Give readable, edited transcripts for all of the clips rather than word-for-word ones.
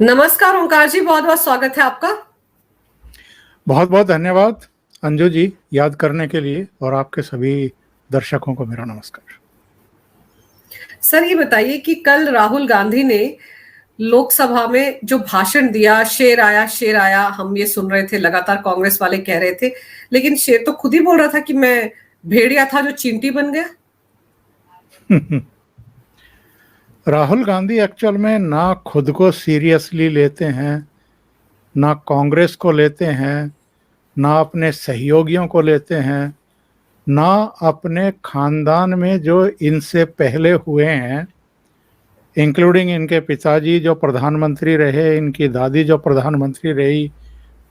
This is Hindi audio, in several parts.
नमस्कार ओंकार जी, बहुत बहुत स्वागत है आपका। बहुत बहुत धन्यवाद अंजू जी, याद करने के लिए, और आपके सभी दर्शकों को मेरा नमस्कार। सर ये बताइए कि कल राहुल गांधी ने लोकसभा में जो भाषण दिया, शेर आया, हम ये सुन रहे थे, लगातार कांग्रेस वाले कह रहे थे, लेकिन शेर तो खुद ही बोल रहा था कि मैं भेड़िया था जो चींटी बन गया। राहुल गांधी एक्चुअल में ना खुद को सीरियसली लेते हैं, ना कांग्रेस को लेते हैं, ना अपने सहयोगियों को लेते हैं, ना अपने खानदान में जो इनसे पहले हुए हैं, इंक्लूडिंग इनके पिताजी जो प्रधानमंत्री रहे, इनकी दादी जो प्रधानमंत्री रही,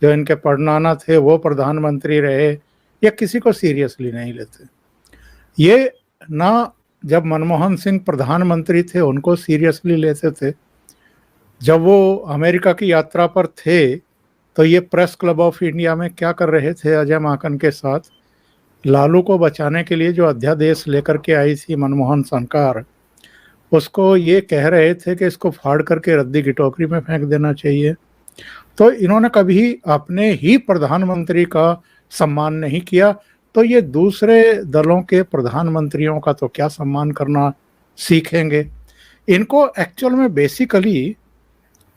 जो इनके परनाना थे वो प्रधानमंत्री रहे, ये किसी को सीरियसली नहीं लेते। ये ना जब मनमोहन सिंह प्रधानमंत्री थे उनको सीरियसली लेते थे। जब वो अमेरिका की यात्रा पर थे तो ये प्रेस क्लब ऑफ इंडिया में क्या कर रहे थे, अजय माकन के साथ लालू को बचाने के लिए जो अध्यादेश लेकर के आई थी मनमोहन सरकार, उसको ये कह रहे थे कि इसको फाड़ करके रद्दी की टोकरी में फेंक देना चाहिए। तो इन्होंने कभी अपने ही प्रधानमंत्री का सम्मान नहीं किया, तो ये दूसरे दलों के प्रधानमंत्रियों का तो क्या सम्मान करना सीखेंगे। इनको एक्चुअल में बेसिकली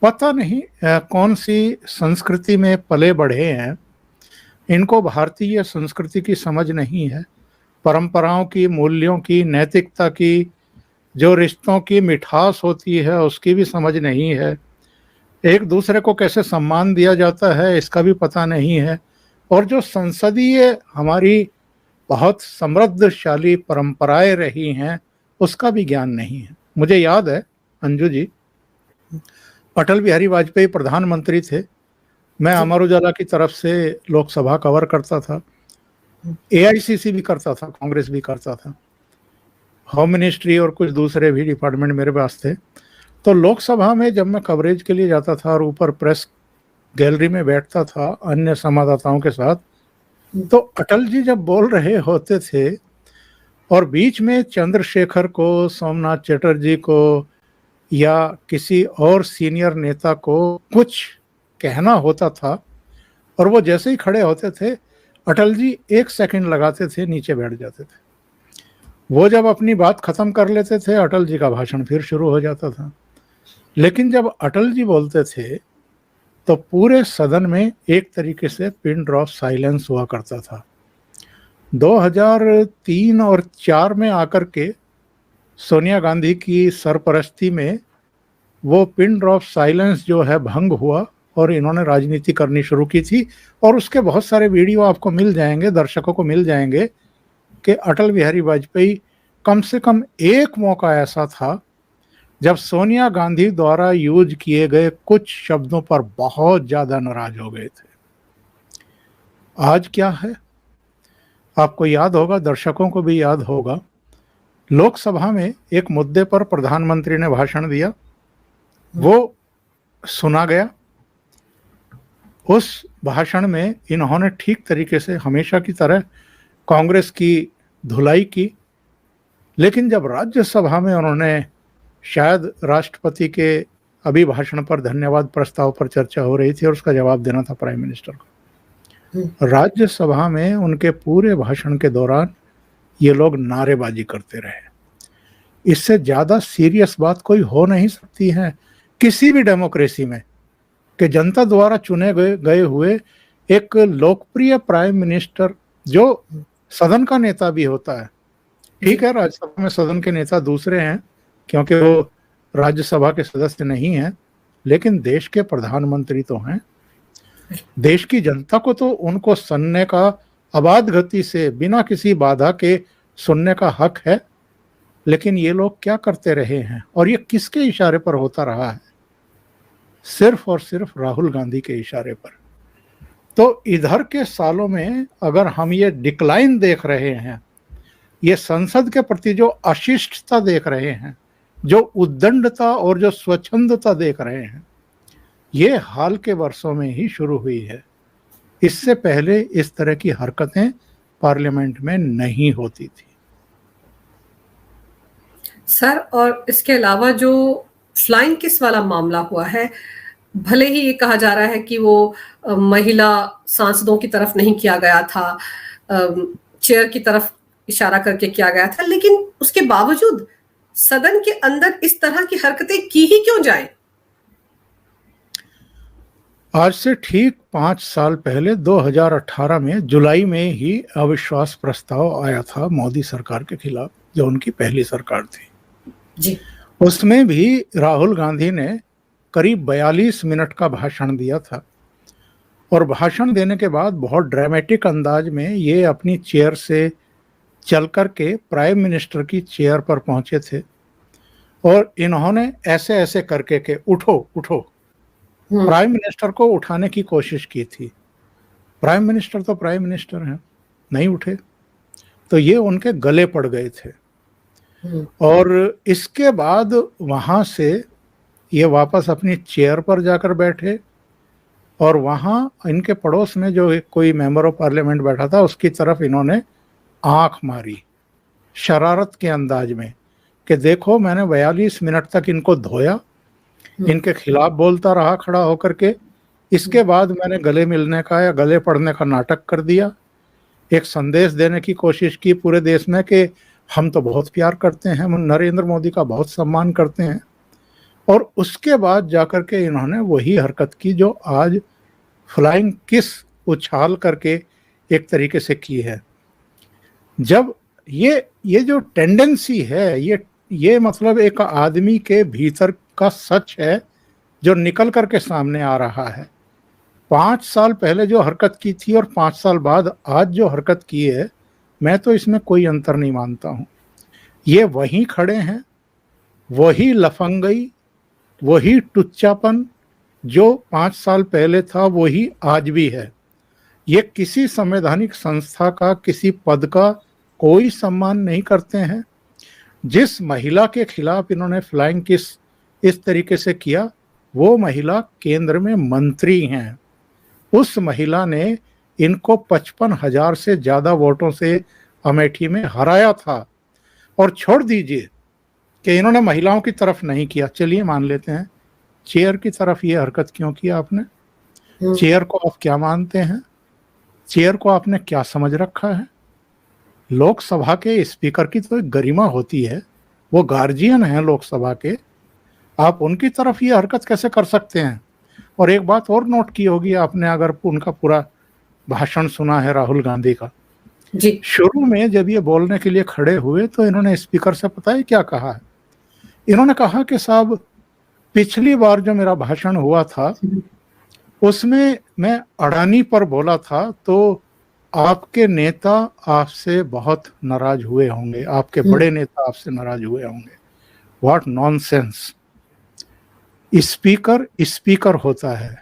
पता नहीं कौन सी संस्कृति में पले बढ़े हैं। इनको भारतीय संस्कृति की समझ नहीं है, परंपराओं की, मूल्यों की, नैतिकता की, जो रिश्तों की मिठास होती है उसकी भी समझ नहीं है। एक दूसरे को कैसे सम्मान दिया जाता है इसका भी पता नहीं है, और जो संसदीय हमारी बहुत समृद्धशाली परंपराएं रही हैं उसका भी ज्ञान नहीं है। मुझे याद है अंजू जी, अटल बिहारी वाजपेयी प्रधानमंत्री थे, मैं अमर उजाला की तरफ से लोकसभा कवर करता था, एआईसीसी भी करता था, कांग्रेस भी करता था, होम मिनिस्ट्री और कुछ दूसरे भी डिपार्टमेंट मेरे पास थे। तो लोकसभा में जब मैं कवरेज के लिए जाता था और ऊपर प्रेस गैलरी में बैठता था अन्य संवाददाताओं के साथ, तो अटल जी जब बोल रहे होते थे और बीच में चंद्रशेखर को, सोमनाथ चटर्जी को या किसी और सीनियर नेता को कुछ कहना होता था और वो जैसे ही खड़े होते थे अटल जी 1 सेकंड लगाते थे, नीचे बैठ जाते थे। वो जब अपनी बात खत्म कर लेते थे अटल जी का भाषण फिर शुरू हो जाता था। लेकिन जब अटल जी बोलते थे तो पूरे सदन में एक तरीके से पिन ड्रॉप साइलेंस हुआ करता था। 2003 और 4 में आकर के सोनिया गांधी की सरपरस्ती में वो पिन ड्रॉप साइलेंस जो है भंग हुआ और इन्होंने राजनीति करनी शुरू की थी। और उसके बहुत सारे वीडियो आपको मिल जाएंगे, दर्शकों को मिल जाएंगे कि अटल बिहारी वाजपेयी कम से कम एक मौका ऐसा था जब सोनिया गांधी द्वारा यूज किए गए कुछ शब्दों पर बहुत ज्यादा नाराज हो गए थे। आज क्या है आपको याद होगा, दर्शकों को भी याद होगा, लोकसभा में एक मुद्दे पर प्रधानमंत्री ने भाषण दिया, वो सुना गया। उस भाषण में इन्होंने ठीक तरीके से हमेशा की तरह कांग्रेस की धुलाई की, लेकिन जब राज्यसभा में उन्होंने, शायद राष्ट्रपति के अभिभाषण पर धन्यवाद प्रस्ताव पर चर्चा हो रही थी और उसका जवाब देना था प्राइम मिनिस्टर को, राज्यसभा में उनके पूरे भाषण के दौरान ये लोग नारेबाजी करते रहे। इससे ज्यादा सीरियस बात कोई हो नहीं सकती है किसी भी डेमोक्रेसी में कि जनता द्वारा चुने गए हुए एक लोकप्रिय प्राइम मिनिस्टर जो सदन का नेता भी होता है। ठीक है, राज्यसभा में सदन के नेता दूसरे हैं क्योंकि वो राज्यसभा के सदस्य नहीं हैं, लेकिन देश के प्रधानमंत्री तो हैं। देश की जनता को तो उनको सुनने का, आबाद गति से बिना किसी बाधा के सुनने का हक है। लेकिन ये लोग क्या करते रहे हैं और ये किसके इशारे पर होता रहा है? सिर्फ और सिर्फ राहुल गांधी के इशारे पर। तो इधर के सालों में अगर हम ये डिक्लाइन देख रहे हैं, ये संसद के प्रति जो अशिष्टता देख रहे हैं, जो उद्दंडता और जो स्वच्छंदता देख रहे हैं, ये हाल के वर्षों में ही शुरू हुई है। इससे पहले इस तरह की हरकतें पार्लियामेंट में नहीं होती थी। सर, और इसके अलावा जो फ्लाइंग किस वाला मामला हुआ है, भले ही ये कहा जा रहा है कि वो महिला सांसदों की तरफ नहीं किया गया था, चेयर की तरफ इशारा करके किया गया था, लेकिन उसके बावजूद सदन के अंदर इस तरह की हरकतें की ही क्यों जाए? आज से ठीक 5 साल पहले 2018 में जुलाई में ही अविश्वास प्रस्ताव आया था मोदी सरकार के खिलाफ, जो उनकी पहली सरकार थी जी। उसमें भी राहुल गांधी ने करीब 42 मिनट का भाषण दिया था और भाषण देने के बाद बहुत ड्रामेटिक अंदाज में ये अपनी चेयर से चल कर के प्राइम मिनिस्टर की चेयर पर पहुंचे थे और इन्होंने ऐसे ऐसे करके के उठो उठो प्राइम मिनिस्टर को उठाने की कोशिश की थी। प्राइम मिनिस्टर तो प्राइम मिनिस्टर हैं, नहीं उठे, तो ये उनके गले पड़ गए थे। और इसके बाद वहां से ये वापस अपनी चेयर पर जाकर बैठे और वहां इनके पड़ोस में जो कोई मेंबर ऑफ पार्लियामेंट बैठा था उसकी तरफ इन्होंने आंख मारी शरारत के अंदाज में कि देखो मैंने 42 मिनट तक इनको धोया, इनके खिलाफ बोलता रहा खड़ा होकर के, इसके बाद मैंने गले मिलने का या गले पड़ने का नाटक कर दिया, एक संदेश देने की कोशिश की पूरे देश में कि हम तो बहुत प्यार करते हैं, हम नरेंद्र मोदी का बहुत सम्मान करते हैं। और उसके बाद जाकर के इन्होंने वही हरकत की जो आज फ्लाइंग किस उछाल करके एक तरीके से की है। जब ये जो टेंडेंसी है, ये मतलब एक आदमी के भीतर का सच है जो निकल करके सामने आ रहा है। 5 साल पहले जो हरकत की थी और 5 साल बाद आज जो हरकत की है, मैं तो इसमें कोई अंतर नहीं मानता हूं। ये वहीं खड़े हैं, वही लफंगई, वही टुच्चापन जो 5 साल पहले था वही आज भी है। ये किसी संवैधानिक संस्था का, किसी पद का कोई सम्मान नहीं करते हैं। जिस महिला के खिलाफ इन्होंने फ्लाइंग किस इस तरीके से किया, वो महिला केंद्र में मंत्री हैं। उस महिला ने इनको 55,000 से ज्यादा वोटों से अमेठी में हराया था। और छोड़ दीजिए कि इन्होंने महिलाओं की तरफ नहीं किया, चलिए मान लेते हैं, चेयर की तरफ ये हरकत क्यों किया आपने? चेयर को आप क्या मानते हैं? चेयर को आपने क्या समझ रखा है? लोकसभा के स्पीकर की तो एक गरिमा होती है, वो गार्जियन हैं लोकसभा के, आप उनकी तरफ ये हरकत कैसे कर सकते हैं? और एक बात और नोट की होगी आपने, अगर उनका पूरा भाषण सुना है राहुल गांधी का जी। शुरू में जब ये बोलने के लिए खड़े हुए तो इन्होंने स्पीकर से पता है क्या कहा है? इन्होंने कहा कि साहब पिछली बार जो मेरा भाषण हुआ था उसमें मैं अडानी पर बोला था, तो आपके नेता आपसे बहुत नाराज हुए होंगे, आपके बड़े नेता आपसे नाराज हुए होंगे। What nonsense. स्पीकर स्पीकर होता है,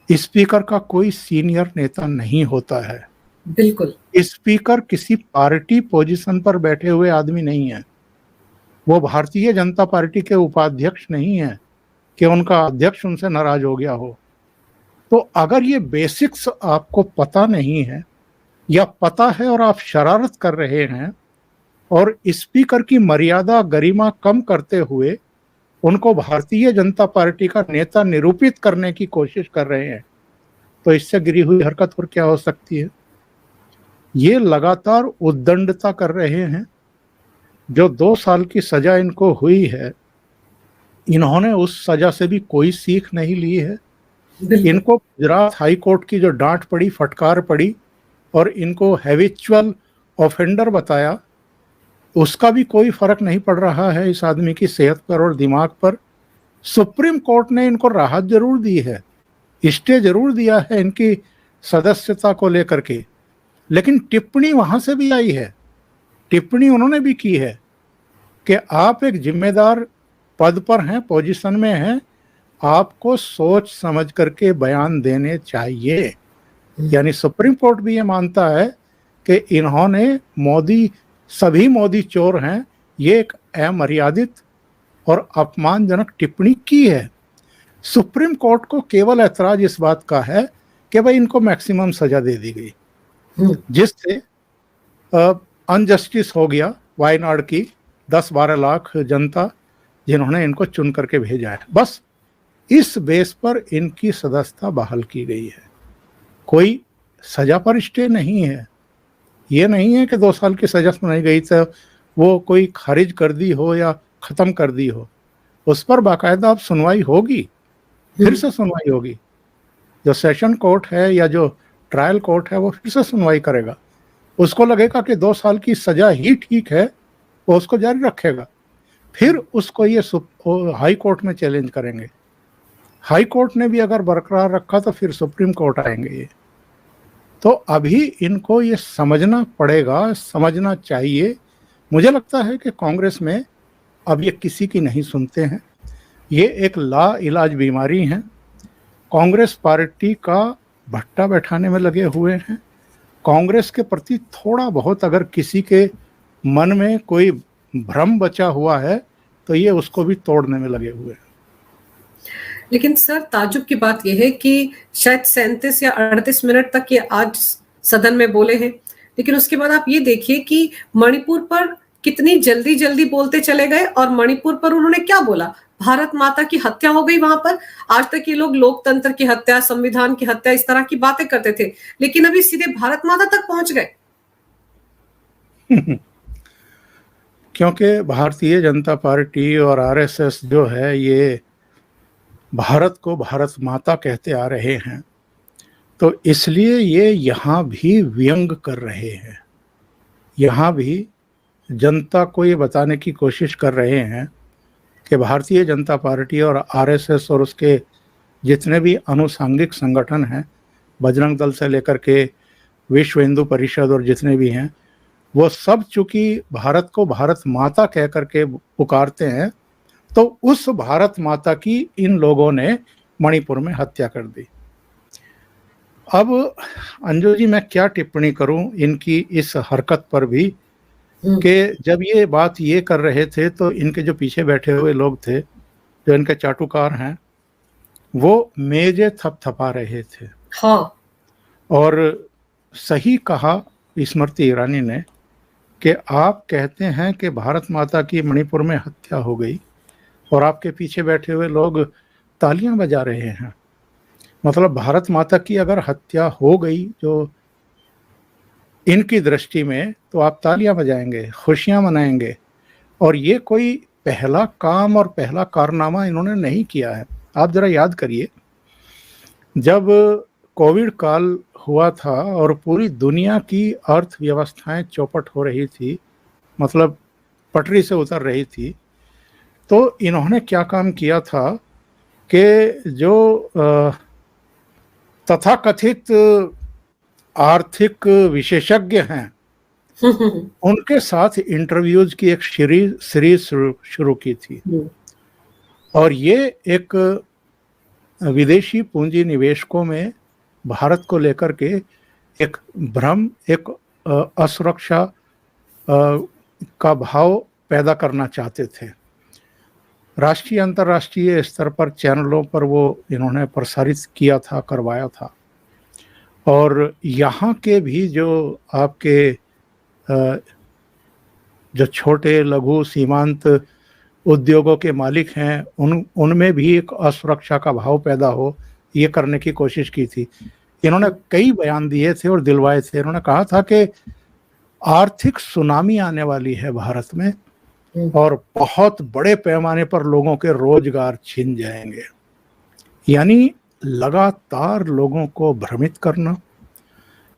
स्पीकर का कोई सीनियर नेता नहीं होता है। बिल्कुल। स्पीकर किसी पार्टी पोजीशन पर बैठे हुए आदमी नहीं है, वो भारतीय जनता पार्टी के उपाध्यक्ष नहीं है कि उनका अध्यक्ष उनसे नाराज हो गया हो। तो अगर ये बेसिक्स आपको पता नहीं है या पता है और आप शरारत कर रहे हैं और स्पीकर की मर्यादा गरिमा कम करते हुए उनको भारतीय जनता पार्टी का नेता निरूपित करने की कोशिश कर रहे हैं, तो इससे गिरी हुई हरकत और क्या हो सकती है? ये लगातार उद्दंडता कर रहे हैं। जो 2 साल की सजा इनको हुई है, इन्होंने उस सजा से भी कोई सीख नहीं ली है। इनको गुजरात हाई कोर्ट की जो डांट पड़ी, फटकार पड़ी और इनको हैबिचुअल ऑफेंडर बताया, उसका भी कोई फर्क नहीं पड़ रहा है इस आदमी की सेहत पर और दिमाग पर। सुप्रीम कोर्ट ने इनको राहत जरूर दी है, स्टे जरूर दिया है इनकी सदस्यता को लेकर के, लेकिन टिप्पणी वहां से भी आई है, टिप्पणी उन्होंने भी की है कि आप एक जिम्मेदार पद पर हैं, पोजीशन में हैं, आपको सोच समझ करके बयान देने चाहिए। यानी सुप्रीम कोर्ट भी ये मानता है कि इन्होंने सभी मोदी चोर हैं, ये एक अमर्यादित और अपमानजनक टिप्पणी की है। सुप्रीम कोर्ट को केवल ऐतराज इस बात का है कि भाई इनको मैक्सिमम सजा दे दी गई, जिससे अनजस्टिस हो गया वायनाड की 10-12 लाख जनता जिन्होंने इनको चुन करके भेजा है। बस इस बेस पर इनकी सदस्यता बहाल की गई है। कोई सजा पर स्टे नहीं है। ये नहीं है कि 2 साल की सजा सुनाई गई तो वो कोई खारिज कर दी हो या खत्म कर दी हो। उस पर बाकायदा अब सुनवाई होगी, फिर से सुनवाई होगी। जो सेशन कोर्ट है या जो ट्रायल कोर्ट है वो फिर से सुनवाई करेगा। उसको लगेगा कि 2 साल की सजा ही ठीक है, वो उसको जारी रखेगा। फिर उसको ये हाई कोर्ट में चैलेंज करेंगे। हाई कोर्ट ने भी अगर बरकरार रखा तो फिर सुप्रीम कोर्ट आएंगे ये। तो अभी इनको ये समझना पड़ेगा, समझना चाहिए। मुझे लगता है कि कांग्रेस में अब ये किसी की नहीं सुनते हैं। ये एक ला इलाज बीमारी है। कांग्रेस पार्टी का भट्टा बैठाने में लगे हुए हैं। कांग्रेस के प्रति थोड़ा बहुत अगर किसी के मन में कोई भ्रम बचा हुआ है तो ये उसको भी तोड़ने में लगे हुए हैं। लेकिन सर, ताज्जुब की बात यह है कि शायद 37 या 38 मिनट तक ये आज सदन में बोले हैं, लेकिन उसके बाद आप ये देखिए कि मणिपुर पर कितनी जल्दी जल्दी बोलते चले गए। और मणिपुर पर उन्होंने क्या बोला? भारत माता की हत्या हो गई वहां पर। आज तक ये लोग लोकतंत्र की हत्या, संविधान की हत्या, इस तरह की बातें करते थे, लेकिन अभी सीधे भारत माता तक पहुंच गए। क्योंकि भारतीय जनता पार्टी और आरएसएस जो है ये भारत को भारत माता कहते आ रहे हैं, तो इसलिए ये यहाँ भी व्यंग कर रहे हैं। यहाँ भी जनता को ये बताने की कोशिश कर रहे हैं कि भारतीय जनता पार्टी और आरएसएस और उसके जितने भी अनुसांगिक संगठन हैं, बजरंग दल से लेकर के विश्व हिंदू परिषद और जितने भी हैं, वो सब चूंकि भारत को भारत माता कह करके पुकारते हैं, तो उस भारत माता की इन लोगों ने मणिपुर में हत्या कर दी। अब अंजू जी, मैं क्या टिप्पणी करूं इनकी इस हरकत पर भी कि जब ये बात ये कर रहे थे तो इनके जो पीछे बैठे हुए लोग थे, जो इनके चाटुकार हैं, वो मेजे थपथपा रहे थे। हाँ। और सही कहा स्मृति ईरानी ने कि आप कहते हैं कि भारत माता की मणिपुर में हत्या हो गई और आपके पीछे बैठे हुए लोग तालियां बजा रहे हैं। मतलब भारत माता की अगर हत्या हो गई जो इनकी दृष्टि में, तो आप तालियां बजाएंगे, खुशियां मनाएंगे। और ये कोई पहला काम और पहला कारनामा इन्होंने नहीं किया है। आप जरा याद करिए, जब कोविड काल हुआ था और पूरी दुनिया की अर्थव्यवस्थाएं चौपट हो रही थी, मतलब पटरी से उतर रही थी, तो इन्होंने क्या काम किया था कि जो तथाकथित आर्थिक विशेषज्ञ हैं उनके साथ इंटरव्यूज की एक सीरीज शुरू की थी। और ये एक विदेशी पूंजी निवेशकों में भारत को लेकर के एक भ्रम, एक असुरक्षा का भाव पैदा करना चाहते थे। राष्ट्रीय अंतर्राष्ट्रीय स्तर पर चैनलों पर वो इन्होंने प्रसारित किया था, करवाया था। और यहाँ के भी जो आपके जो छोटे लघु सीमांत उद्योगों के मालिक हैं, उनमें भी एक असुरक्षा का भाव पैदा हो, ये करने की कोशिश की थी। इन्होंने कई बयान दिए थे और दिलवाए थे। इन्होंने कहा था कि आर्थिक सुनामी आने वाली है भारत में और बहुत बड़े पैमाने पर लोगों के रोजगार छिन जाएंगे। यानी लगातार लोगों को भ्रमित करना,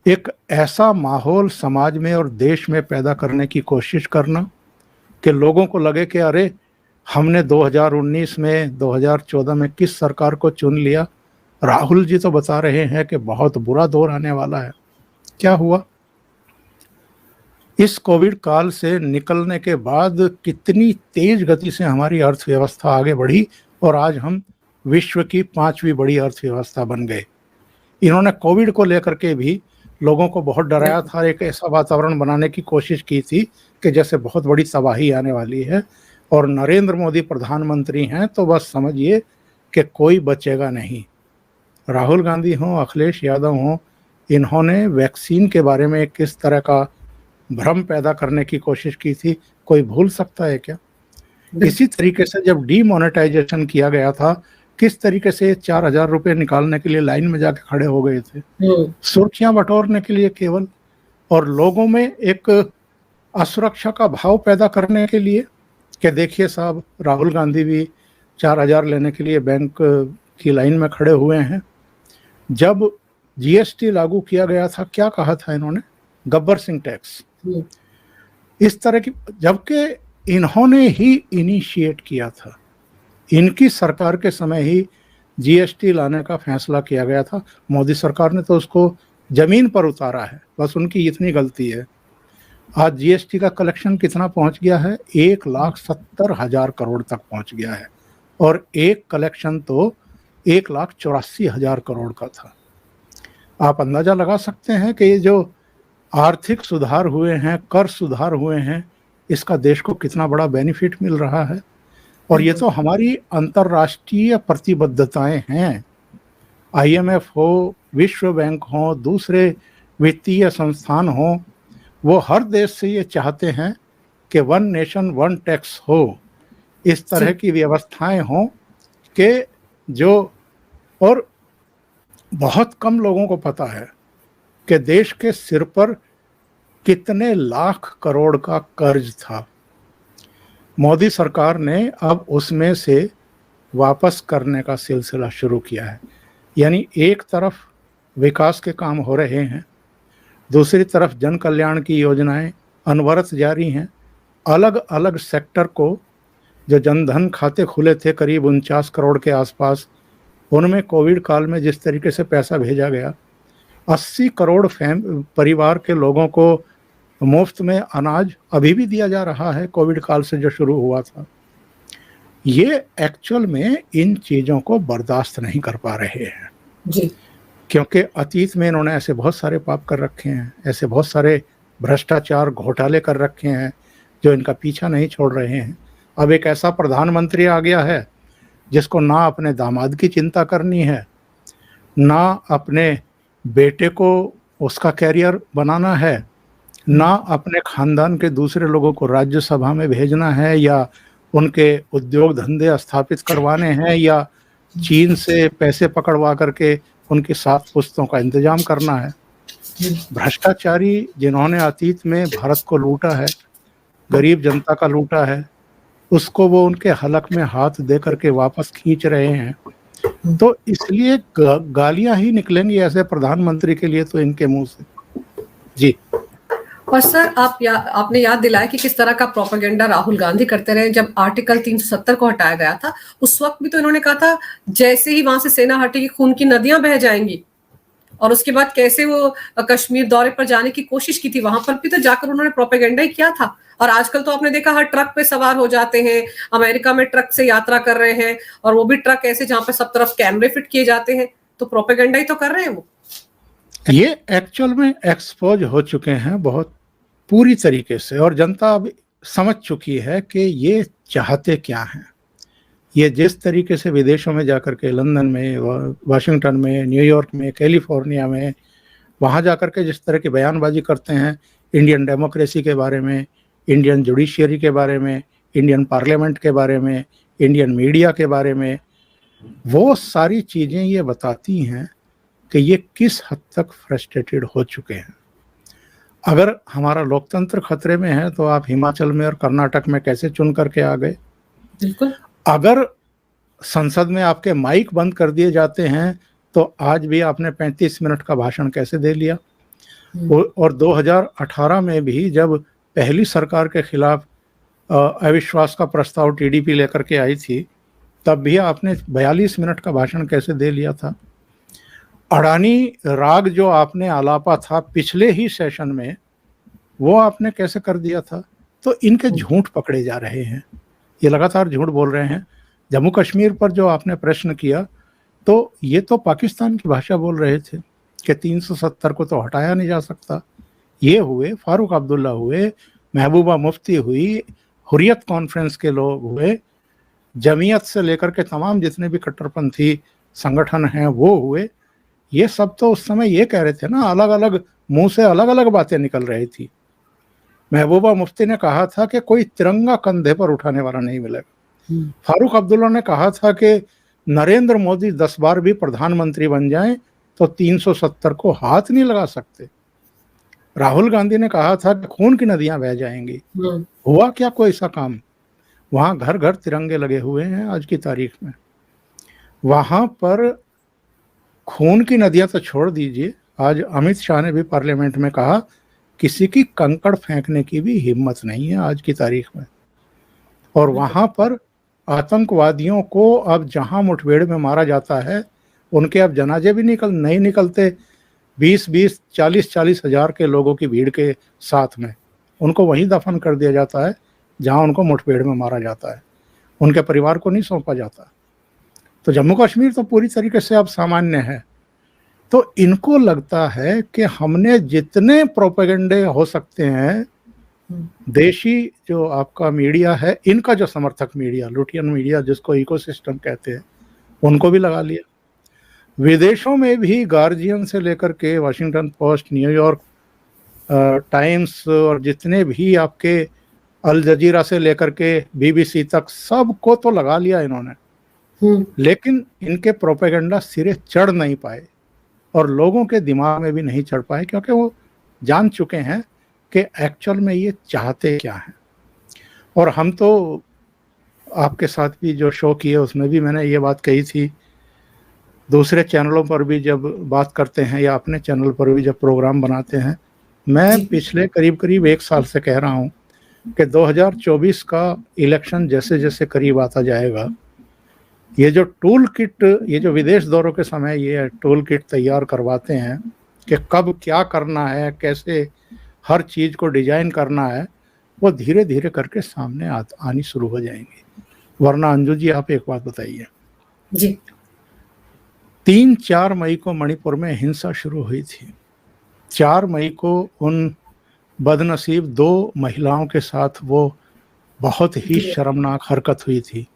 एक ऐसा माहौल समाज में और देश में पैदा करने की कोशिश करना कि लोगों को लगे कि अरे हमने 2019 में 2014 में किस सरकार को चुन लिया। राहुल जी तो बता रहे हैं कि बहुत बुरा दौर आने वाला है। क्या हुआ? इस कोविड काल से निकलने के बाद कितनी तेज गति से हमारी अर्थव्यवस्था आगे बढ़ी और आज हम विश्व की 5वीं बड़ी अर्थव्यवस्था बन गए। इन्होंने कोविड को लेकर के भी लोगों को बहुत डराया था, एक ऐसा वातावरण बनाने की कोशिश की थी कि जैसे बहुत बड़ी तबाही आने वाली है और नरेंद्र मोदी प्रधानमंत्री हैं तो बस समझिए कि कोई बचेगा नहीं। राहुल गांधी हों, अखिलेश यादव हों, इन्होंने वैक्सीन के बारे में किस तरह का भ्रम पैदा करने की कोशिश की थी, कोई भूल सकता है क्या? इसी तरीके से जब डीमोनेटाइजेशन किया गया था किस तरीके से 4,000 रुपये निकालने के लिए लाइन में जाके खड़े हो गए थे, सुर्खियां बटोरने के लिए केवल, और लोगों में एक असुरक्षा का भाव पैदा करने के लिए कि देखिए साहब, राहुल गांधी भी 4,000 लेने के लिए बैंक की लाइन में खड़े हुए हैं। जब जीएसटी लागू किया गया था, क्या कहा था इन्होंने? गब्बर सिंह टैक्स। इस तरह की, जबकि इन्होंने ही इनिशिएट किया था, इनकी सरकार के समय ही जीएसटी लाने का फैसला किया गया था। मोदी सरकार ने तो उसको जमीन पर उतारा है, बस उनकी इतनी गलती है। आज जीएसटी का कलेक्शन कितना पहुंच गया है? 1,70,000 करोड़ तक पहुंच गया है, और एक कलेक्शन तो 1,84,000 करोड़ का था। आप अंदाजा लगा सकते हैं कि ये जो आर्थिक सुधार हुए हैं, कर सुधार हुए हैं, इसका देश को कितना बड़ा बेनिफिट मिल रहा है। और ये तो हमारी अंतर्राष्ट्रीय प्रतिबद्धताएं हैं। आईएमएफ हो, विश्व बैंक हो, दूसरे वित्तीय संस्थान हो, वो हर देश से ये चाहते हैं कि वन नेशन वन टैक्स हो, इस तरह की व्यवस्थाएं हों कि जो, और बहुत कम लोगों को पता है कि देश के सिर पर कितने लाख करोड़ का कर्ज था। मोदी सरकार ने अब उसमें से वापस करने का सिलसिला शुरू किया है। यानी एक तरफ विकास के काम हो रहे हैं, दूसरी तरफ जन कल्याण की योजनाएं अनवरत जारी हैं। अलग अलग सेक्टर को, जो जनधन खाते खुले थे करीब 49 करोड़ के आसपास, उनमें कोविड काल में जिस तरीके से पैसा भेजा गया, 80 करोड़ परिवार के लोगों को मुफ्त में अनाज अभी भी दिया जा रहा है कोविड काल से जो शुरू हुआ था। ये एक्चुअल में इन चीज़ों को बर्दाश्त नहीं कर पा रहे हैं जी, क्योंकि अतीत में इन्होंने ऐसे बहुत सारे पाप कर रखे हैं, ऐसे बहुत सारे भ्रष्टाचार घोटाले कर रखे हैं जो इनका पीछा नहीं छोड़ रहे हैं। अब एक ऐसा प्रधानमंत्री आ गया है जिसको ना अपने दामाद की चिंता करनी है, ना अपने बेटे को उसका कैरियर बनाना है, ना अपने खानदान के दूसरे लोगों को राज्यसभा में भेजना है या उनके उद्योग धंधे स्थापित करवाने हैं या चीन से पैसे पकड़वा करके उनकी सात पुश्तों का इंतजाम करना है। भ्रष्टाचारी जिन्होंने अतीत में भारत को लूटा है, गरीब जनता का लूटा है, उसको वो उनके हलक में हाथ दे करके वापस खींच रहे हैं। तो इसलिए गालियां ही निकलेंगी ऐसे प्रधानमंत्री के लिए तो इनके मुंह से। जी। और सर, आपने याद दिलाया कि किस तरह का प्रोपेगेंडा राहुल गांधी करते रहे। जब आर्टिकल 370 को हटाया गया था, उस वक्त भी तो इन्होंने कहा था जैसे ही वहां से सेना हटेगी खून की नदियां बह जाएंगी। और उसके बाद कैसे वो कश्मीर दौरे पर जाने की कोशिश की थी, वहां पर भी तो जाकर उन्होंने प्रोपेगेंडा ही किया था। और आजकल तो आपने देखा हर ट्रक पे सवार हो जाते हैं, अमेरिका में ट्रक से यात्रा कर रहे हैं, और वो भी ट्रक ऐसे जहां पे सब तरफ कैमरे फिट किए जाते हैं। तो प्रोपेगेंडा ही तो कर रहे हैं वो। ये एक्चुअल में एक्सपोज हो चुके हैं बहुत पूरी तरीके से, और जनता अब समझ चुकी है कि ये चाहते क्या हैं। ये जिस तरीके से विदेशों में जाकर के, लंदन में, वाशिंगटन में, न्यूयॉर्क में, कैलिफोर्निया में, वहाँ जाकर के जिस तरह की बयानबाजी करते हैं इंडियन डेमोक्रेसी के बारे में, इंडियन जुडिशियरी के बारे में, इंडियन पार्लियामेंट के बारे में, इंडियन मीडिया के बारे में, वो सारी चीज़ें ये बताती हैं कि ये किस हद तक फ्रस्ट्रेटेड हो चुके हैं। अगर हमारा लोकतंत्र खतरे में है तो आप हिमाचल में और कर्नाटक में कैसे चुन करके आ गए? बिल्कुल। अगर संसद में आपके माइक बंद कर दिए जाते हैं तो आज भी आपने 35 मिनट का भाषण कैसे दे लिया? और 2018 में भी जब पहली सरकार के खिलाफ अविश्वास का प्रस्ताव टीडीपी लेकर के आई थी, तब भी आपने 42 मिनट का भाषण कैसे दे लिया था? अडानी राग जो आपने आलापा था पिछले ही सेशन में, वो आपने कैसे कर दिया था? तो इनके झूठ पकड़े जा रहे हैं, ये लगातार झूठ बोल रहे हैं। जम्मू कश्मीर पर जो आपने प्रश्न किया, तो ये तो पाकिस्तान की भाषा बोल रहे थे कि 370 को तो हटाया नहीं जा सकता। ये हुए फारूक अब्दुल्ला हुए, महबूबा मुफ्ती हुई, हुर्रियत कॉन्फ्रेंस के लोग हुए, जमीयत से लेकर के तमाम जितने भी कट्टरपंथी संगठन हैं वो हुए। ये सब तो उस समय ये कह रहे थे ना, अलग अलग मुंह से अलग अलग बातें निकल रही थी। महबूबा मुफ्ती ने कहा था कि कोई तिरंगा कंधे पर उठाने वाला नहीं मिलेगा। फारूक अब्दुल्ला ने कहा था कि नरेंद्र मोदी 10 बार भी प्रधानमंत्री बन जाएं तो 370 को हाथ नहीं लगा सकते। राहुल गांधी ने कहा था कि खून की नदियां बह जाएंगी, हुआ क्या कोई सा काम? वहां घर घर तिरंगे लगे हुए हैं आज की तारीख में। वहां पर खून की नदियां तो छोड़ दीजिए, आज अमित शाह ने भी पार्लियामेंट में कहा किसी की कंकड़ फेंकने की भी हिम्मत नहीं है आज की तारीख में। और वहां पर आतंकवादियों को अब जहां मुठभेड़ में मारा जाता है उनके अब जनाजे भी नहीं निकलते 20-20, 40-40 हजार के लोगों की भीड़ के साथ में, उनको वहीं दफन कर दिया जाता है जहां उनको मुठभेड़ में मारा जाता है, उनके परिवार को नहीं सौंपा जाता। तो जम्मू कश्मीर तो पूरी तरीके से अब सामान्य है। तो इनको लगता है कि हमने जितने प्रोपेगेंडे हो सकते हैं, देशी जो आपका मीडिया है, इनका जो समर्थक मीडिया, लुटियन मीडिया जिसको इकोसिस्टम कहते हैं, उनको भी लगा लिया। विदेशों में भी गार्जियन से लेकर के वाशिंगटन पोस्ट, न्यूयॉर्क टाइम्स और जितने भी आपके अल जजीरा से लेकर के बीबीसी तक, सबको तो लगा लिया इन्होंने। लेकिन इनके प्रोपेगेंडा सिरे चढ़ नहीं पाए और लोगों के दिमाग में भी नहीं चढ़ पाए, क्योंकि वो जान चुके हैं कि एक्चुअल में ये चाहते क्या हैं। और हम तो आपके साथ भी जो शो किए उसमें भी मैंने ये बात कही थी, दूसरे चैनलों पर भी जब बात करते हैं या अपने चैनल पर भी जब प्रोग्राम बनाते हैं, मैं पिछले करीब 1 साल से कह रहा हूँ कि 2024 का इलेक्शन जैसे जैसे करीब आता जाएगा, ये जो टूल किट, ये जो विदेश दौरों के समय ये टूल किट तैयार करवाते हैं कि कब क्या करना है, कैसे हर चीज़ को डिजाइन करना है, वो धीरे धीरे करके सामने आनी शुरू हो जाएंगी। वरना अंजू जी आप एक बात बताइए जी। 3-4 मई को मणिपुर में हिंसा शुरू हुई थी। 4 मई को उन बदनसीब 2 महिलाओं के साथ वो बहुत ही शर्मनाक हरकत हुई थी।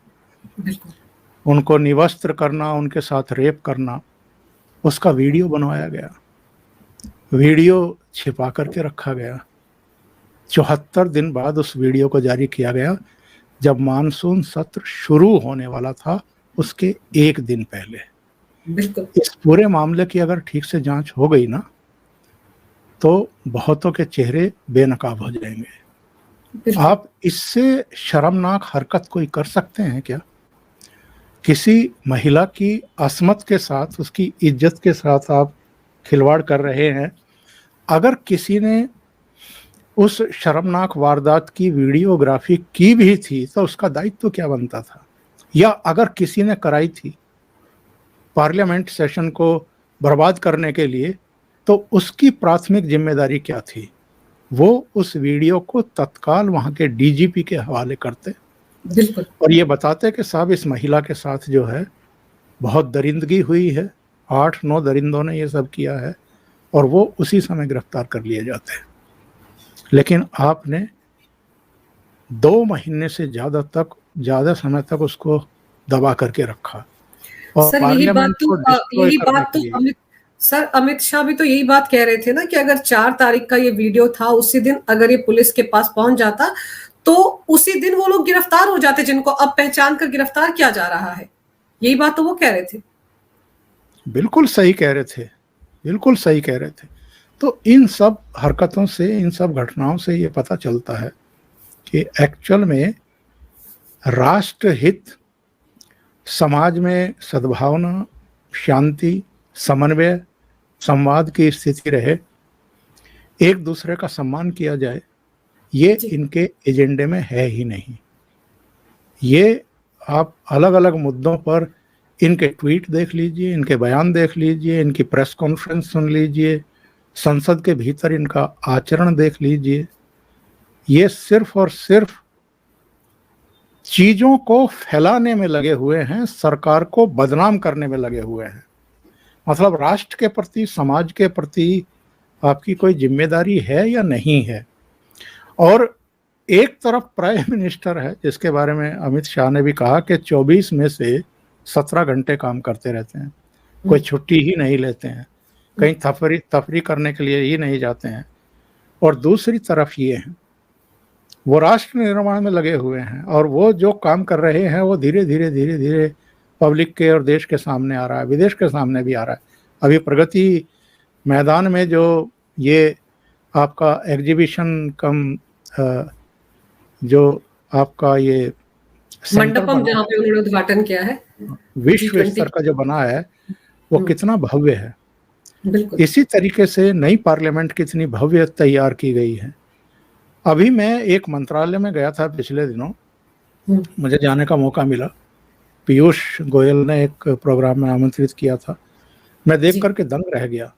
उनको निवस्त्र करना, उनके साथ रेप करना, उसका वीडियो बनवाया गया, वीडियो छिपा करके रखा गया। 74 दिन बाद उस वीडियो को जारी किया गया, जब मानसून सत्र शुरू होने वाला था उसके 1 दिन पहले। इस पूरे मामले की अगर ठीक से जांच हो गई ना, तो बहुतों के चेहरे बेनकाब हो जाएंगे। आप इससे शर्मनाक हरकत कोई कर सकते हैं क्या? किसी महिला की असमत के साथ, उसकी इज्जत के साथ आप खिलवाड़ कर रहे हैं। अगर किसी ने उस शर्मनाक वारदात की वीडियोग्राफी की भी थी तो उसका दायित्व तो क्या बनता था? या अगर किसी ने कराई थी पार्लियामेंट सेशन को बर्बाद करने के लिए, तो उसकी प्राथमिक जिम्मेदारी क्या थी? वो उस वीडियो को तत्काल वहां के डीजीपी के हवाले करते और ये बताते कि साहब इस महिला के साथ जो है बहुत दरिंदगी हुई है, 8-9 दरिंदों ने ये सब किया है, और वो उसी समय गिरफ्तार कर लिए जाते हैं। लेकिन आपने 2 महीने से ज़्यादा समय तक उसको दबा करके रखा। और सर यही बात तो सर अमित शाह भी तो यही बात कह रहे थे ना कि अगर 4 तारीख का ये वीडियो था, उसी दिन अगर ये पुलिस के पास पहुंच जाता तो उसी दिन वो लोग गिरफ्तार हो जाते जिनको अब पहचान कर गिरफ्तार किया जा रहा है। यही बात तो वो कह रहे थे। बिल्कुल सही कह रहे थे, बिल्कुल सही कह रहे थे। तो इन सब हरकतों से, इन सब घटनाओं से ये पता चलता है कि एक्चुअल में राष्ट्रहित, समाज में सद्भावना, शांति, समन्वय, संवाद की स्थिति रहे, एक दूसरे का सम्मान किया जाए, ये इनके एजेंडे में है ही नहीं। ये आप अलग अलग मुद्दों पर इनके ट्वीट देख लीजिए, इनके बयान देख लीजिए, इनकी प्रेस कॉन्फ्रेंस सुन लीजिए, संसद के भीतर इनका आचरण देख लीजिए। ये सिर्फ और सिर्फ चीजों को फैलाने में लगे हुए हैं, सरकार को बदनाम करने में लगे हुए हैं। मतलब राष्ट्र के प्रति, समाज के प्रति आपकी कोई जिम्मेदारी है या नहीं है? और एक तरफ प्राइम मिनिस्टर है जिसके बारे में अमित शाह ने भी कहा कि 24 में से 17 घंटे काम करते रहते हैं, कोई छुट्टी ही नहीं लेते हैं, कहीं तफरी करने के लिए ही नहीं जाते हैं। और दूसरी तरफ ये है, वो राष्ट्र निर्माण में लगे हुए हैं और वो जो काम कर रहे हैं वो धीरे धीरे पब्लिक के और देश के सामने आ रहा है, विदेश के सामने भी आ रहा है। अभी प्रगति मैदान में जो ये आपका एग्जीबिशन कम जो आपका ये सेंटर मंडपम बना, जहाँ पे उन्होंने उद्घाटन किया है विश्व G20 स्तर का जो बना है, वो कितना भव्य है। बिल्कुल। इसी तरीके से नई पार्लियामेंट कितनी भव्य तैयार की गई है। अभी मैं एक मंत्रालय में गया था पिछले दिनों, मुझे जाने का मौका मिला। पीयूष गोयल ने एक प्रोग्राम में आमंत्रित किया था, मैं देख करके दंग रह गया।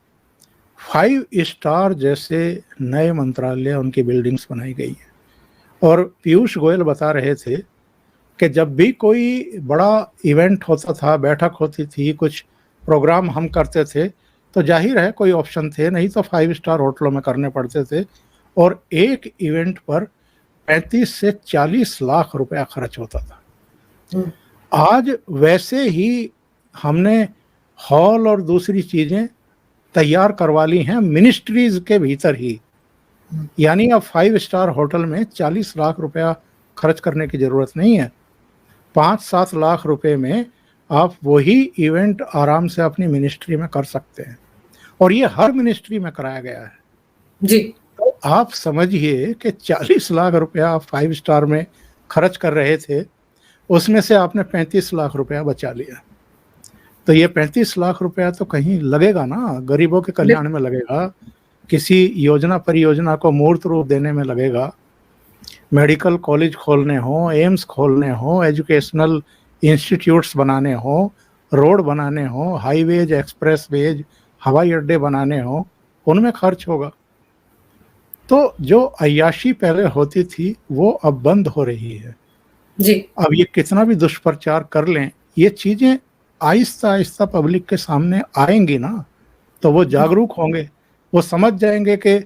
5 स्टार जैसे नए मंत्रालय, उनकी बिल्डिंग्स बनाई गई है। और पीयूष गोयल बता रहे थे कि जब भी कोई बड़ा इवेंट होता था, बैठक होती थी, कुछ प्रोग्राम हम करते थे, तो जाहिर है कोई ऑप्शन थे नहीं तो 5 स्टार होटलों में करने पड़ते थे। और एक इवेंट पर 35 से 40 लाख रुपया खर्च होता था। आज वैसे ही हमने हॉल और दूसरी चीजें तैयार करवा ली हैं मिनिस्ट्रीज के भीतर ही। यानी अब 5 स्टार होटल में 40 लाख रुपया खर्च करने की जरूरत नहीं है। 5-7 लाख रुपए में आप वही इवेंट आराम से अपनी मिनिस्ट्री में कर सकते हैं, और ये हर मिनिस्ट्री में कराया गया है जी। तो आप समझिए कि 40 लाख रुपया आप 5 स्टार में खर्च कर रहे थे, उसमें से आपने 35 लाख रुपया बचा लिया। तो ये 35 लाख रुपया तो कहीं लगेगा ना, गरीबों के कल्याण में लगेगा, किसी योजना परियोजना को मूर्त रूप देने में लगेगा, मेडिकल कॉलेज खोलने हो, एम्स खोलने हो, एजुकेशनल इंस्टीट्यूट्स बनाने हो, रोड बनाने हो, हाईवेज, एक्सप्रेसवेज, हवाई अड्डे बनाने हो, उनमें खर्च होगा। तो जो अय्याशी पहले होती थी वो अब बंद हो रही है जी। अब ये कितना भी दुष्प्रचार कर लें, ये चीजें आहिस्ता आहिस्ता पब्लिक के सामने आएंगी ना, तो वो जागरूक होंगे, वो समझ जाएंगे कि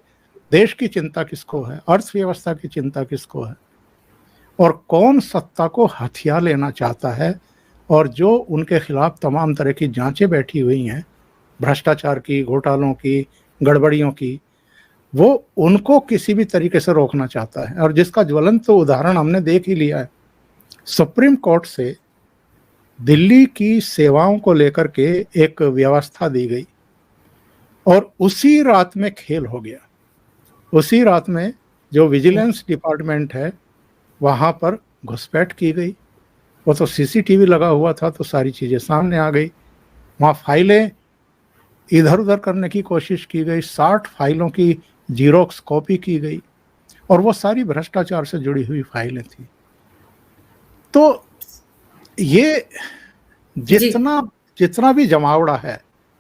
देश की चिंता किसको है, अर्थव्यवस्था की चिंता किसको है, और कौन सत्ता को हथिया लेना चाहता है। और जो उनके खिलाफ तमाम तरह की जांचें बैठी हुई हैं, भ्रष्टाचार की, घोटालों की, गड़बड़ियों की, वो उनको किसी भी तरीके से रोकना चाहता है। और जिसका ज्वलंत उदाहरण हमने देख ही लिया है। सुप्रीम कोर्ट से दिल्ली की सेवाओं को लेकर के एक व्यवस्था दी गई और उसी रात में खेल हो गया। उसी रात में जो विजिलेंस डिपार्टमेंट है वहां पर घुसपैठ की गई। वो तो सीसीटीवी लगा हुआ था तो सारी चीजें सामने आ गई। वहां फाइलें इधर उधर करने की कोशिश की गई, 60 फाइलों की जीरोक्स कॉपी की गई और वो सारी भ्रष्टाचार से जुड़ी हुई फाइलें थी। तो ये जितना भी जमावड़ा है,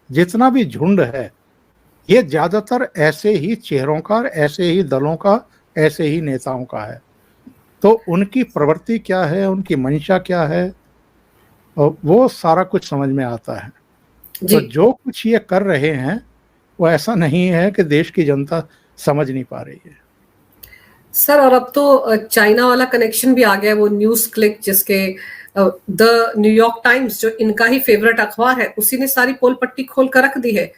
जितना भी झुंड है, ये ज्यादातर ऐसे ही चेहरों का, ऐसे ही दलों का, ऐसे ही नेताओं का है। तो उनकी प्रवृत्ति क्या है, उनकी मंशा क्या है, वो सारा कुछ समझ में आता है। तो जो कुछ ये कर रहे हैं वो ऐसा नहीं है कि देश की जनता समझ नहीं पा रही है। सर, और अब तो चाइना वाला कनेक्शन भी आ गया, वो न्यूज क्लिक, जिसके द न्यूयॉर्क टाइम्स जो इनका ही फेवरेट अखबार है, उसी ने सारी पोल पट्टी खोल कर रख दी है।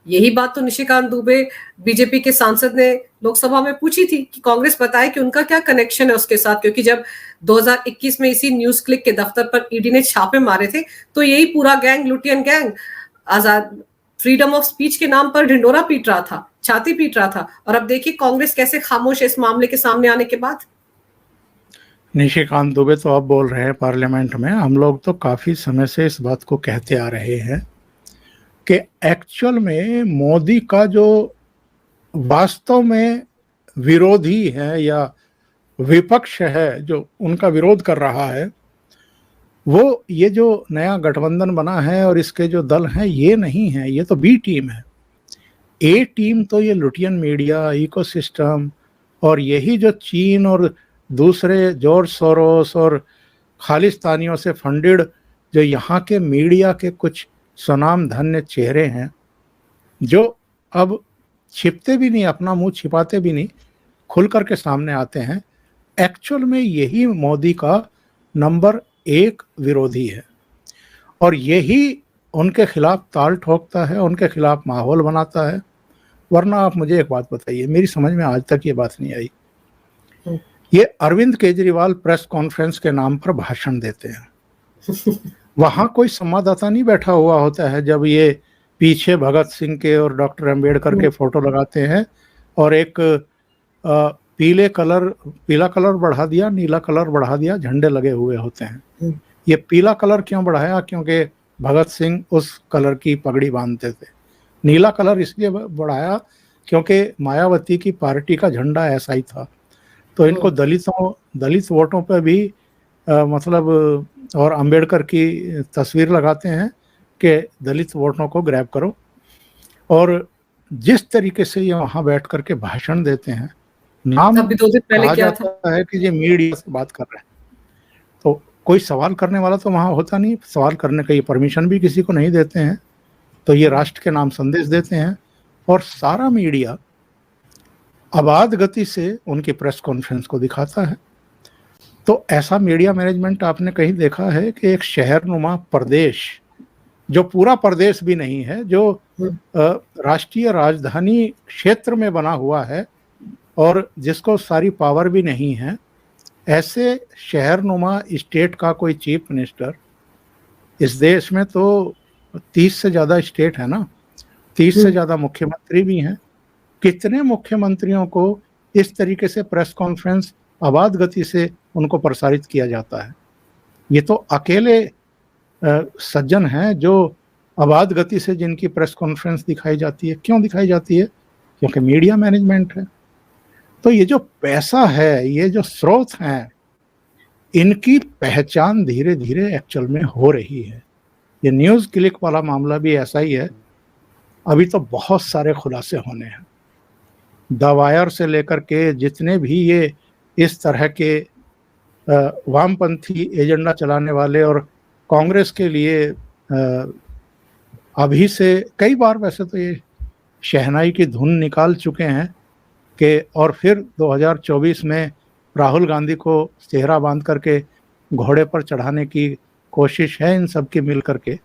यही बात तो निशिकांत दुबे बीजेपी के सांसद ने लोकसभा में पूछी थी कि कांग्रेस बताए कि उनका क्या कनेक्शन है उसके साथ, क्योंकि जब 2021 में इसी न्यूज क्लिक के दफ्तर पर ईडी ने छापे मारे थे तो यही पूरा गैंग, लुटियन गैंग, आजाद फ्रीडम ऑफ स्पीच के नाम पर ढिंडोरा पीट रहा था, छाती पीट रहा था। और अब देखिए कांग्रेस कैसे खामोश है इस मामले के सामने आने के बाद। निशिकांत दुबे तो अब बोल रहे हैं पार्लियामेंट में। हम लोग तो काफी समय से इस बात को कहते आ रहे हैं कि एक्चुअल में मोदी का जो वास्तव में विरोधी है या विपक्ष है, जो उनका विरोध कर रहा है, वो ये जो नया गठबंधन बना है और इसके जो दल हैं, ये नहीं है, ये तो बी टीम है। ए टीम तो ये लुटियन मीडिया इकोसिस्टम और यही जो चीन और दूसरे जॉर्ज सोरोस और खालिस्तानियों से फंडेड जो यहाँ के मीडिया के कुछ स्वनाम धन्य चेहरे हैं, जो अब छिपते भी नहीं, अपना मुंह छिपाते भी नहीं, खुल करके सामने आते हैं। एक्चुअल में यही मोदी का नंबर 1 विरोधी है और यही उनके खिलाफ ताल ठोकता है, उनके खिलाफ माहौल बनाता है। वरना आप मुझे एक बात बताइए, मेरी समझ में आज तक ये बात नहीं आई, ये अरविंद केजरीवाल प्रेस कॉन्फ्रेंस के नाम पर भाषण देते हैं वहां कोई संवाददाता नहीं बैठा हुआ होता है जब ये पीछे भगत सिंह के और डॉक्टर अंबेडकर के फोटो लगाते हैं और एक पीला कलर बढ़ा दिया, नीला कलर बढ़ा दिया, झंडे लगे हुए होते हैं। ये पीला कलर क्यों बढ़ाया? क्योंकि भगत सिंह उस कलर की पगड़ी बांधते थे। नीला कलर इसलिए बढ़ाया क्योंकि मायावती की पार्टी का झंडा ऐसा ही था। तो इनको दलित वोटों पर भी मतलब और अंबेडकर की तस्वीर लगाते हैं कि दलित वोटों को ग्रैब करो। और जिस तरीके से ये वहां बैठ करके भाषण देते हैं, नाम अभी 2 दिन पहले कहा क्या था? जाता है कि ये मीडिया से बात कर रहे हैं, तो कोई सवाल करने वाला तो वहां होता नहीं। सवाल करने का ये परमिशन भी किसी को नहीं देते हैं। तो ये राष्ट्र के नाम संदेश देते हैं और सारा मीडिया आबाद गति से उनकी प्रेस कॉन्फ्रेंस को दिखाता है। तो ऐसा मीडिया मैनेजमेंट आपने कहीं देखा है कि एक शहरनुमा प्रदेश, जो पूरा प्रदेश भी नहीं है, जो राष्ट्रीय राजधानी क्षेत्र में बना हुआ है और जिसको सारी पावर भी नहीं है, ऐसे शहरनुमा स्टेट का कोई चीफ मिनिस्टर, इस देश में तो 30 से ज़्यादा स्टेट है ना, 30 से ज़्यादा मुख्यमंत्री भी हैं। कितने मुख्यमंत्रियों को इस तरीके से प्रेस कॉन्फ्रेंस आबाद गति से उनको प्रसारित किया जाता है? ये तो अकेले सज्जन हैं जो आबाद गति से जिनकी प्रेस कॉन्फ्रेंस दिखाई जाती है। क्यों दिखाई जाती है? क्योंकि मीडिया मैनेजमेंट है। तो ये जो पैसा है, ये जो स्रोत हैं, इनकी पहचान धीरे धीरे एक्चुअल में हो रही है। ये न्यूज़ क्लिक वाला मामला भी ऐसा ही है। अभी तो बहुत सारे खुलासे होने हैं। द वायर से लेकर के जितने भी ये इस तरह के वामपंथी एजेंडा चलाने वाले और कांग्रेस के लिए अभी से कई बार वैसे तो ये शहनाई की धुन निकाल चुके हैं कि और फिर 2024 में राहुल गांधी को चेहरा बांध करके घोड़े पर चढ़ाने की कोशिश है इन सब की मिल करके।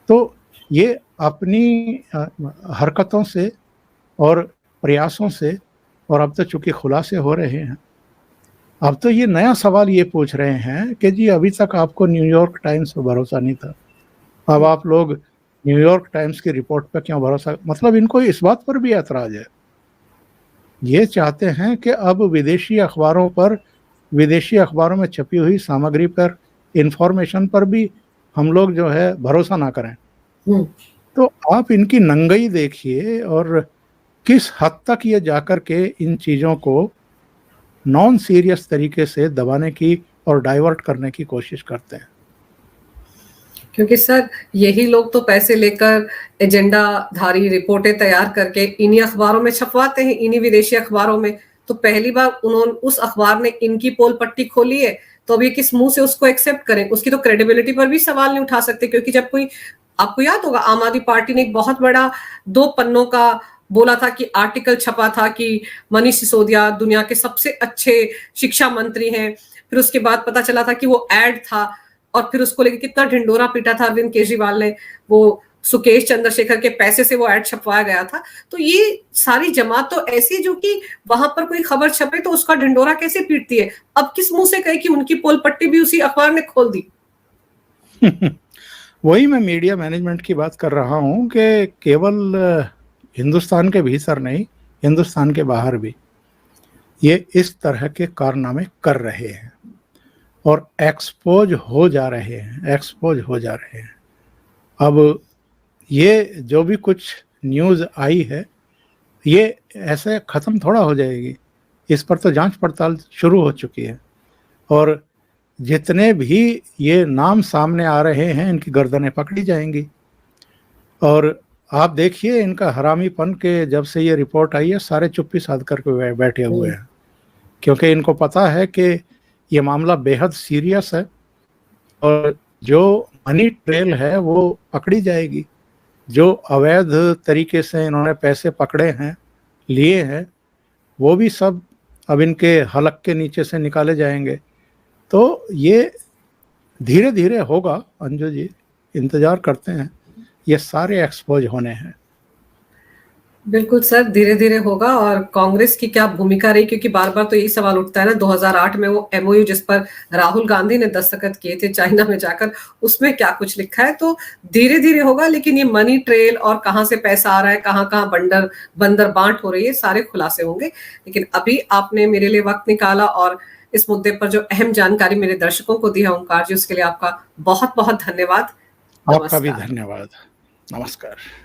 तो ये अपनी हरकतों से और प्रयासों से, और अब तो चूंकि खुलासे हो रहे हैं, अब तो ये नया सवाल ये पूछ रहे हैं कि जी अभी तक आपको न्यूयॉर्क टाइम्स पर भरोसा नहीं था, अब आप लोग न्यूयॉर्क टाइम्स की रिपोर्ट पर क्यों भरोसा? मतलब इनको इस बात पर भी ऐतराज है। ये चाहते हैं कि अब विदेशी अखबारों में छपी हुई सामग्री पर, इंफॉर्मेशन पर भी हम लोग जो है भरोसा ना करें। तो आप इनकी नंगई देखिए और किस हद तक ये जाकर के इन चीज़ों को नॉन सीरियस तरीके से दबाने की और डाइवर्ट करने की कोशिश करते हैं। क्योंकि सर यही लोग तो पैसे लेकर एजेंडाधारी रिपोर्टें तैयार करके इन्हीं अखबारों में छपवाते हैं, इन्हीं विदेशी अखबारों में। तो पहली बार उन्होंने, उस अखबार ने इनकी पोल पट्टी खोली है, तो अब ये किस मुंह से उसको एक्सेप्ट करें? उसकी तो क्रेडिबिलिटी पर भी सवाल नहीं उठा सकते। क्योंकि जब कोई, आपको याद होगा, आम आदमी पार्टी ने एक बहुत बड़ा 2 पन्नों का बोला था कि आर्टिकल छपा था कि मनीष सिसोदिया दुनिया के सबसे अच्छे शिक्षा मंत्री हैं। फिर उसके बाद पता चला था कि वो एड था, और फिर उसको लेकर कितना ढिंडोरा पीटा था अरविंद केजरीवाल ने। वो सुकेश चंद्रशेखर के पैसे से वो एड छपवाया गया था। तो ये सारी जमात तो ऐसी जो कि वहां पर कोई खबर छपे तो उसका ढिंडोरा कैसे पीटती है? अब किस मुंह से कहे कि उनकी पोल पट्टी भी उसी अखबार ने खोल दी? वही मैं मीडिया मैनेजमेंट की बात कर रहा हूं कि केवल हिंदुस्तान के भीतर नहीं, हिंदुस्तान के बाहर भी ये इस तरह के कारनामे कर रहे हैं और एक्सपोज हो जा रहे हैं। अब ये जो भी कुछ न्यूज़ आई है, ये ऐसे ख़त्म थोड़ा हो जाएगी। इस पर तो जांच पड़ताल शुरू हो चुकी है और जितने भी ये नाम सामने आ रहे हैं इनकी गर्दनें पकड़ी जाएंगी। और आप देखिए इनका हरामीपन के, जब से ये रिपोर्ट आई है सारे चुप्पी साध करके बैठे हुए हैं, क्योंकि इनको पता है कि ये मामला बेहद सीरियस है और जो मनी ट्रेल है वो पकड़ी जाएगी। जो अवैध तरीके से इन्होंने पैसे पकड़े हैं, लिए हैं, वो भी सब अब इनके हलक के नीचे से निकाले जाएंगे। तो ये धीरे धीरे होगा अंजू जी, इंतजार करते हैं, ये सारे एक्सपोज होने हैं। बिल्कुल सर, धीरे-धीरे होगा और कांग्रेस की क्या भूमिका रही, क्योंकि बार-बार तो यही सवाल उठता है ना, 2008 में वो एमओयू जिस पर राहुल गांधी ने दस्तखत किए थे चाइना में जाकर, उसमें क्या कुछ लिखा है? तो धीरे-धीरे होगा, लेकिन ये मनी ट्रेल और कहाँ से पैसा आ रहा है, कहाँ-कहाँ बंदर बांट हो रही है, सारे खुलासे होंगे। लेकिन अभी आपने मेरे लिए वक़्त निकाला और इस मुद्दे पर जो अहम जानकारी मेरे दर्शकों को दी है ओंकार जी, उसके लिए आपका बहुत-बहुत धन्यवाद। आपका भी नमस्कार। धन्यवाद। नमस्कार।